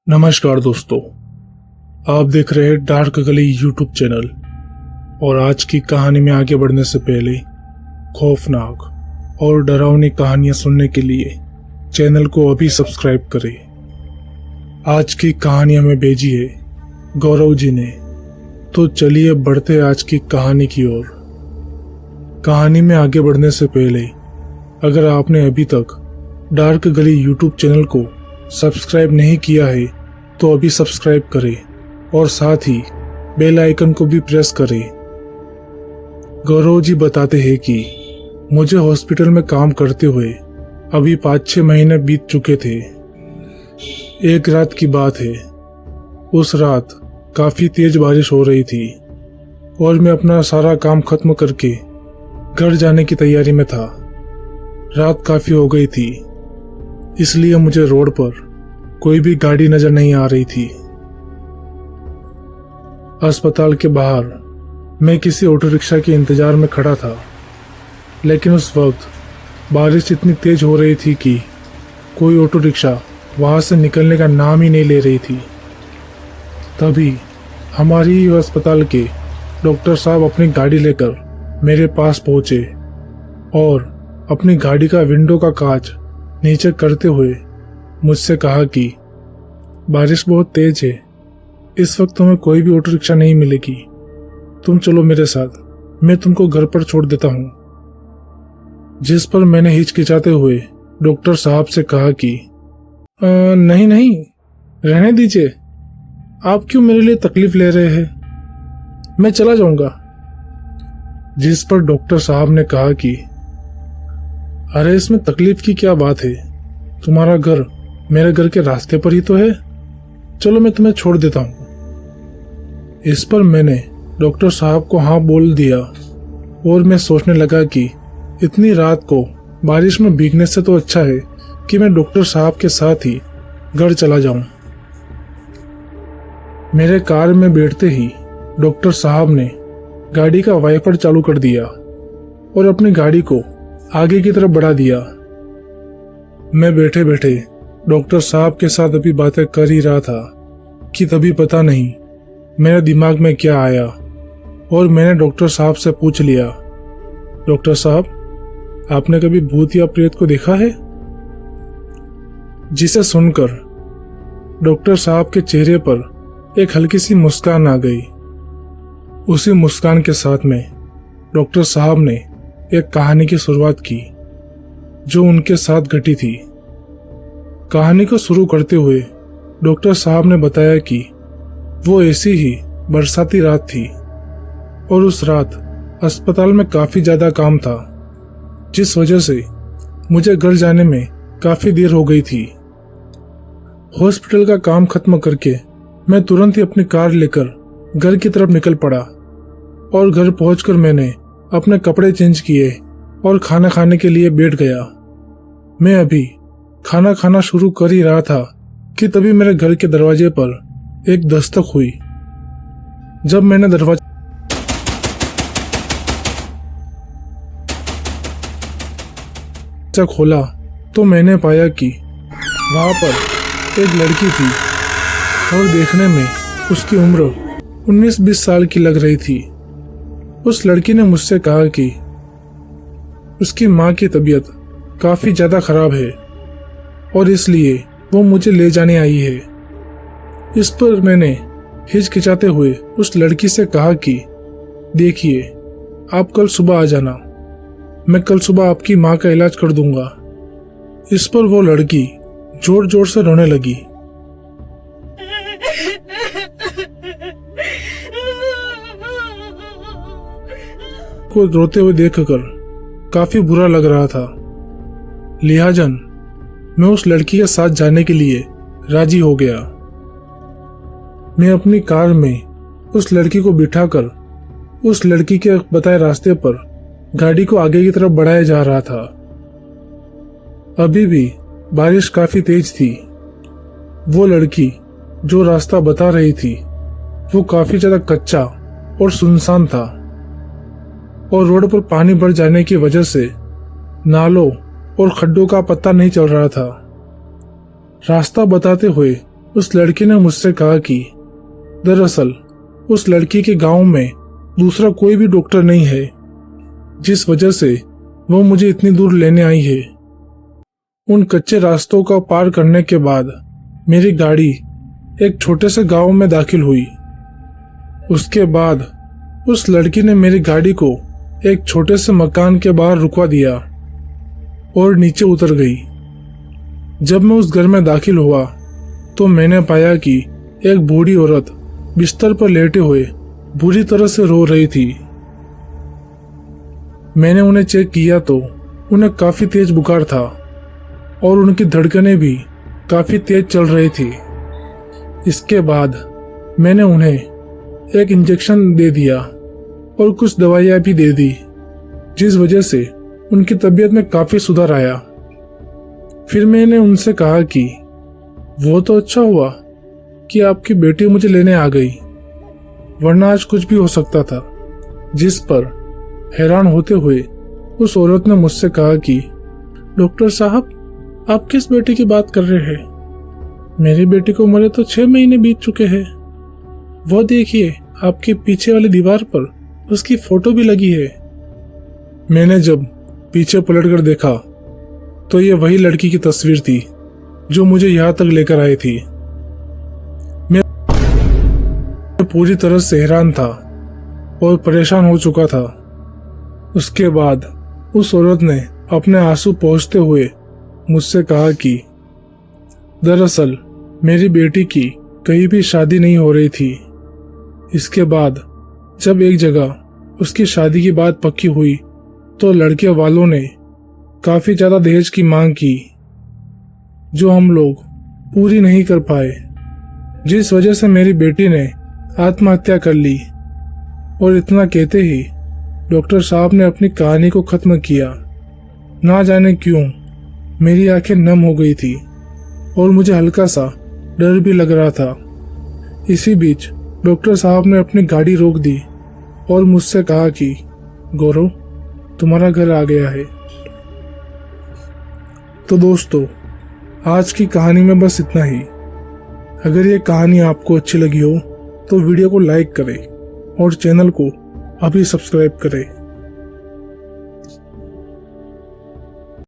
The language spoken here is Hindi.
नमस्कार दोस्तों, आप देख रहे हैं डार्क गली यूट्यूब चैनल। और आज की कहानी में आगे बढ़ने से पहले खौफनाक और डरावनी कहानियां सुनने के लिए चैनल को अभी सब्सक्राइब करें। आज की कहानी हमें भेजी है गौरव जी ने। तो चलिए बढ़ते हैं आज की कहानी की ओर। कहानी में आगे बढ़ने से पहले अगर आपने अभी तक डार्क गली यूट्यूब चैनल को सब्सक्राइब नहीं किया है तो अभी सब्सक्राइब करें और साथ ही बेल आइकन को भी प्रेस करें। गौरव जी बताते हैं कि मुझे हॉस्पिटल में काम करते हुए अभी 5-6 महीने बीत चुके थे। एक रात की बात है। उस रात काफी तेज बारिश हो रही थी और मैं अपना सारा काम खत्म करके घर जाने की तैयारी में था। रात काफी हो गई थी, इसलिए मुझे रोड पर कोई भी गाड़ी नजर नहीं आ रही थी। अस्पताल के बाहर मैं किसी ऑटो रिक्शा के इंतजार में खड़ा था, लेकिन उस वक्त बारिश इतनी तेज हो रही थी कि कोई ऑटो रिक्शा वहां से निकलने का नाम ही नहीं ले रही थी। तभी हमारी ही अस्पताल के डॉक्टर साहब अपनी गाड़ी लेकर मेरे पास पहुंचे और अपनी गाड़ी का विंडो का कांच नीचे करते हुए मुझसे कहा कि बारिश बहुत तेज है, इस वक्त तुम्हें कोई भी ऑटो रिक्शा नहीं मिलेगी, तुम चलो मेरे साथ, मैं तुमको घर पर छोड़ देता हूँ। जिस पर मैंने हिचकिचाते हुए डॉक्टर साहब से कहा कि नहीं नहीं, रहने दीजिए, आप क्यों मेरे लिए तकलीफ ले रहे हैं, मैं चला जाऊंगा। जिस पर डॉक्टर साहब ने कहा कि अरे इसमें तकलीफ की क्या बात है, तुम्हारा घर मेरे घर के रास्ते पर ही तो है, चलो मैं तुम्हें छोड़ देता हूँ। इस पर मैंने डॉक्टर साहब को हाँ बोल दिया और मैं सोचने लगा कि इतनी रात को बारिश में भीगने से तो अच्छा है कि मैं डॉक्टर साहब के साथ ही घर चला जाऊं। मेरे कार में बैठते ही डॉक्टर साहब ने गाड़ी का वाइपर चालू कर दिया और अपनी गाड़ी को आगे की तरफ बढ़ा दिया। मैं बैठे बैठे डॉक्टर साहब के साथ अभी बातें कर ही रहा था कि तभी पता नहीं मेरे दिमाग में क्या आया और मैंने डॉक्टर साहब से पूछ लिया, डॉक्टर साहब, आपने कभी भूत या प्रेत को देखा है? जिसे सुनकर डॉक्टर साहब के चेहरे पर एक हल्की सी मुस्कान आ गई। उसी मुस्कान के साथ में डॉक्टर साहब ने एक कहानी की शुरुआत की जो उनके साथ घटी थी। कहानी को शुरू करते हुए डॉक्टर साहब ने बताया कि वो ऐसी ही बरसाती रात थी और उस रात अस्पताल में काफी ज्यादा काम था, जिस वजह से मुझे घर जाने में काफी देर हो गई थी। हॉस्पिटल का काम खत्म करके मैं तुरंत ही अपनी कार लेकर घर की तरफ निकल पड़ा और घर पहुंचकर मैंने अपने कपड़े चेंज किए और खाना खाने के लिए बैठ गया। मैं अभी खाना खाना शुरू कर ही रहा था कि तभी मेरे घर के दरवाजे पर एक दस्तक हुई। जब मैंने दरवाजा खोला तो मैंने पाया कि वहां पर एक लड़की थी और देखने में उसकी उम्र 19-20 साल की लग रही थी। उस लड़की ने मुझसे कहा कि उसकी माँ की तबीयत काफी ज्यादा खराब है और इसलिए वो मुझे ले जाने आई है। इस पर मैंने हिचकिचाते हुए उस लड़की से कहा कि देखिए, आप कल सुबह आ जाना, मैं कल सुबह आपकी माँ का इलाज कर दूंगा। इस पर वो लड़की जोर जोर से रोने लगी। को रोते हुए देखकर काफी बुरा लग रहा था, लिहाजन मैं उस लड़की के साथ जाने के लिए राजी हो गया। मैं अपनी कार में उस लड़की को बिठाकर उस लड़की के बताए रास्ते पर गाड़ी को आगे की तरफ बढ़ाया जा रहा था। अभी भी बारिश काफी तेज थी। वो लड़की जो रास्ता बता रही थी वो काफी ज्यादा कच्चा और सुनसान था और रोड पर पानी भर जाने की वजह से नालों और खड्डों का पता नहीं चल रहा था। रास्ता बताते हुए उस लड़की ने मुझसे कहा कि दरअसल उस लड़की के गांव में दूसरा कोई भी डॉक्टर नहीं है, जिस वजह से वो मुझे इतनी दूर लेने आई है। उन कच्चे रास्तों का पार करने के बाद मेरी गाड़ी एक छोटे से गांव में दाखिल हुई। उसके बाद उस लड़की ने मेरी गाड़ी को एक छोटे से मकान के बाहर रुकवा दिया और नीचे उतर गई। जब मैं उस घर में दाखिल हुआ तो मैंने पाया कि एक बूढ़ी औरत बिस्तर पर लेटे हुए बुरी तरह से रो रही थी। मैंने उन्हें चेक किया तो उन्हें काफी तेज बुखार था और उनकी धड़कनें भी काफी तेज चल रही थी। इसके बाद मैंने उन्हें एक इंजेक्शन दे दिया और कुछ दवाइयाँ भी दे दी, जिस वजह से उनकी तबीयत में काफी सुधार आया। फिर मैंने उनसे कहा कि वो तो अच्छा हुआ कि आपकी बेटी मुझे लेने आ गई, वरना आज कुछ भी हो सकता था। जिस पर हैरान होते हुए उस औरत ने मुझसे कहा कि डॉक्टर साहब, आप किस बेटी की बात कर रहे हैं? मेरी बेटी को मरे तो 6 महीने बीत चुके हैं। वो देखिए, आपके पीछे वाली दीवार पर उसकी फोटो भी लगी है। मैंने जब पीछे पलटकर देखा तो ये वही लड़की की तस्वीर थी जो मुझे यहाँ तक लेकर आई थी। मैं पूरी तरह से हैरान था और परेशान हो चुका था। उसके बाद उस औरत ने अपने आंसू पोंछते हुए मुझसे कहा कि दरअसल मेरी बेटी की कहीं भी शादी नहीं हो रही थी। इसके बाद जब एक जगह उसकी शादी की बात पक्की हुई तो लड़के वालों ने काफी ज्यादा दहेज की मांग की, जो हम लोग पूरी नहीं कर पाए, जिस वजह से मेरी बेटी ने आत्महत्या कर ली। और इतना कहते ही डॉक्टर साहब ने अपनी कहानी को खत्म किया। ना जाने क्यों मेरी आंखें नम हो गई थी और मुझे हल्का सा डर भी लग रहा था। इसी बीच डॉक्टर साहब ने अपनी गाड़ी रोक दी और मुझसे कहा कि गौरव, तुम्हारा घर आ गया है। तो दोस्तों, आज की कहानी में बस इतना ही। अगर ये कहानी आपको अच्छी लगी हो तो वीडियो को लाइक करें और चैनल को अभी सब्सक्राइब करें।